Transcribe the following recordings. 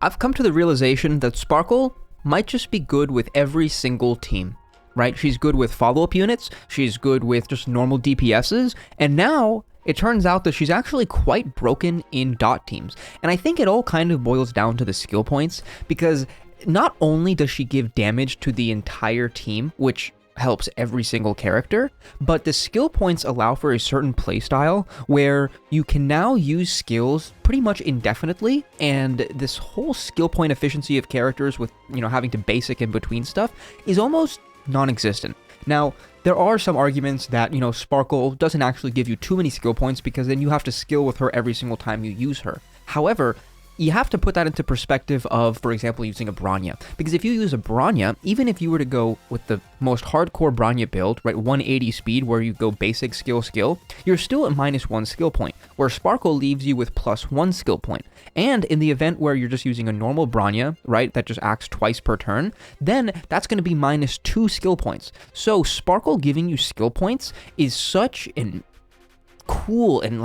I've come to the realization that Sparkle might just be good with every single team, right? She's good with follow-up units, she's good with just normal DPSs, and now it turns out that she's actually quite broken in dot teams. And I think it all kind of boils down to the skill points, because not only does she give damage to the entire team, which helps every single character, but the skill points allow for a certain playstyle where you can now use skills pretty much indefinitely, and this whole skill point efficiency of characters with, having to basic in between stuff is almost non-existent. Now, there are some arguments that, Sparkle doesn't actually give you too many skill points because then you have to skill with her every single time you use her. However, you have to put that into perspective of, for example, using a Bronya. Because if you use a Bronya, even if you were to go with the most hardcore Bronya build, right, 180 speed, where you go basic skill, you're still at -1 skill point, where Sparkle leaves you with +1 skill point. And in the event where you're just using a normal Bronya, right, that just acts twice per turn, then that's going to be -2 skill points. So Sparkle giving you skill points is such an cool and,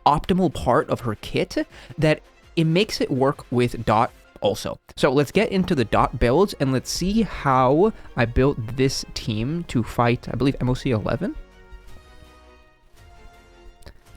optimal part of her kit that it makes it work with dot also. So let's get into the dot builds and let's see how I built this team to fight, I believe, MOC 11.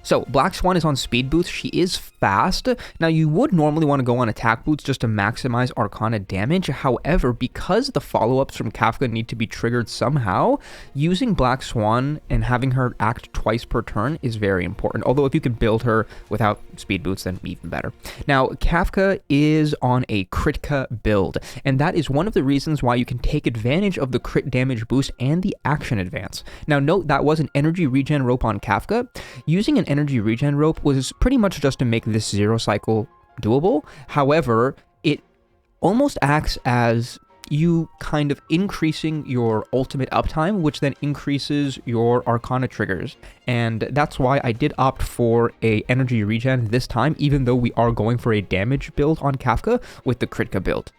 So, Black Swan is on speed boots. She is fast. Now, you would normally want to go on attack boots just to maximize Arcana damage. However, because the follow-ups from Kafka need to be triggered somehow, using Black Swan and having her act twice per turn is very important. Although, if you can build her without speed boots, then even better. Now, Kafka is on a Kritka build, and that is one of the reasons why you can take advantage of the crit damage boost and the action advance. Now, note that was an energy regen rope on Kafka. Using an energy regen rope was pretty much just to make this zero cycle doable. However, it almost acts as you kind of increasing your ultimate uptime, which then increases your Arcana triggers. And that's why I did opt for a energy regen this time, even though we are going for a damage build on Kafka with the Kritka build.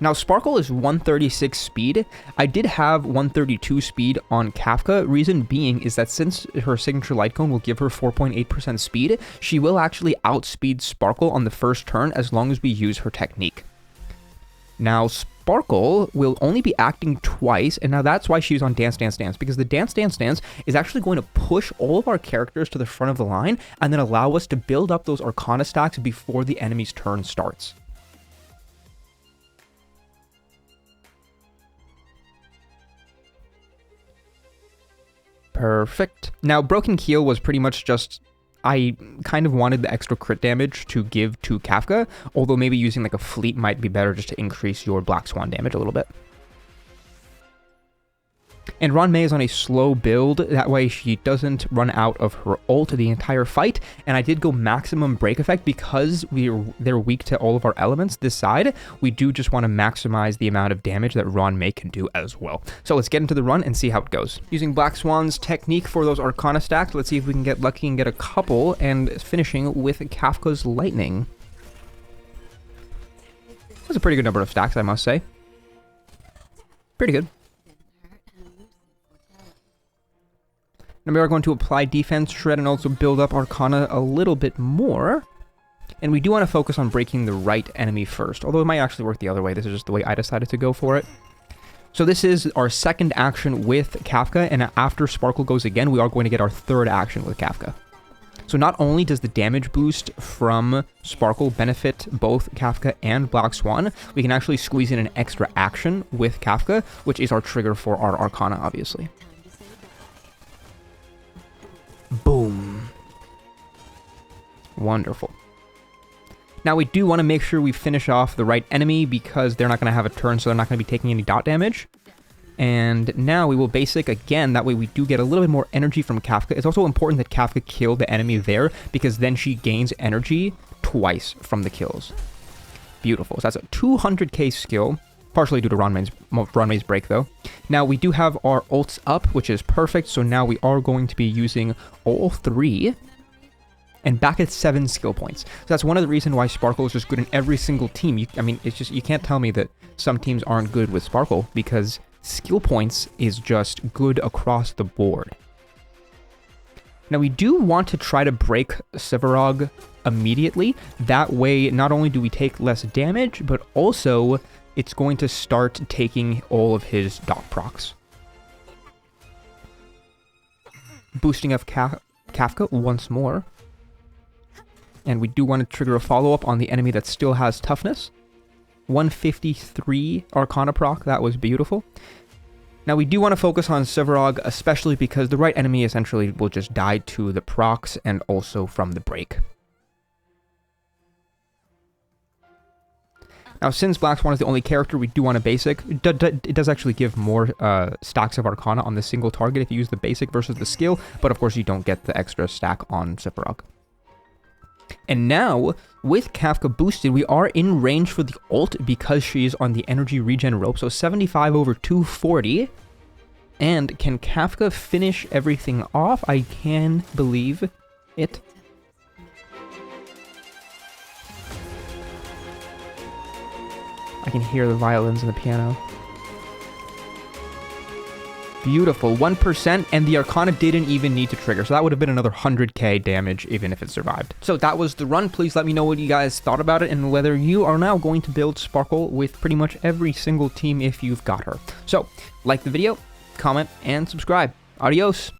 Now, Sparkle is 136 speed. I did have 132 speed on Kafka. Reason being is that since her signature light cone will give her 4.8% speed, she will actually outspeed Sparkle on the first turn as long as we use her technique. Now, Sparkle will only be acting twice, and now that's why she's on Dance, Dance, Dance, because the Dance, Dance, Dance is actually going to push all of our characters to the front of the line and then allow us to build up those Arcana stacks before the enemy's turn starts. Perfect. Now, Broken Keel was pretty much just, I kind of wanted the extra crit damage to give to Kafka, although maybe using a fleet might be better just to increase your Black Swan damage a little bit. And Ranmei is on a slow build, that way she doesn't run out of her ult the entire fight, and I did go maximum break effect because they're weak to all of our elements this side. We do just want to maximize the amount of damage that Ranmei can do as well. So let's get into the run and see how it goes. Using Black Swan's technique for those Arcana stacks, let's see if we can get lucky and get a couple, and finishing with Kafka's Lightning. That's a pretty good number of stacks, I must say. Pretty good. Now we are going to apply defense, shred, and also build up Arcana a little bit more. And we do want to focus on breaking the right enemy first, although it might actually work the other way. This is just the way I decided to go for it. So this is our second action with Kafka, and after Sparkle goes again, we are going to get our third action with Kafka. So not only does the damage boost from Sparkle benefit both Kafka and Black Swan, we can actually squeeze in an extra action with Kafka, which is our trigger for our Arcana, obviously. Boom. Wonderful. Now we do want to make sure we finish off the right enemy because they're not going to have a turn, so they're not going to be taking any dot damage. And now we will basic again, that way we do get a little bit more energy from Kafka. It's also important that Kafka kill the enemy there because then she gains energy twice from the kills. Beautiful. So that's a 200k skill. Partially due to Ranmei's break, though. Now, we do have our ults up, which is perfect, so now we are going to be using all 3, and back at 7 skill points. So that's one of the reasons why Sparkle is just good in every single team. I mean, it's just, you can't tell me that some teams aren't good with Sparkle, because skill points is just good across the board. Now, we do want to try to break Sevarog immediately. That way, not only do we take less damage, but also it's going to start taking all of his dot procs. Boosting of Kafka once more. And we do want to trigger a follow-up on the enemy that still has toughness. 153 Arcana proc, that was beautiful. Now we do want to focus on Sevarog, especially because the right enemy essentially will just die to the procs and also from the break. Now, since Black Swan is the only character, we do want a basic. It does actually give more stacks of Arcana on the single target if you use the basic versus the skill, but of course you don't get the extra stack on Sevarog. And now, with Kafka boosted, we are in range for the ult because she's on the energy regen rope, so 75 over 240. And can Kafka finish everything off? I can believe it. I can hear the violins and the piano. Beautiful, 1%, and the Arcana didn't even need to trigger, so that would have been another 100k damage even if it survived. So that was the run. Please let me know what you guys thought about it and whether you are now going to build Sparkle with pretty much every single team if you've got her. So, like the video, comment, and subscribe. Adios!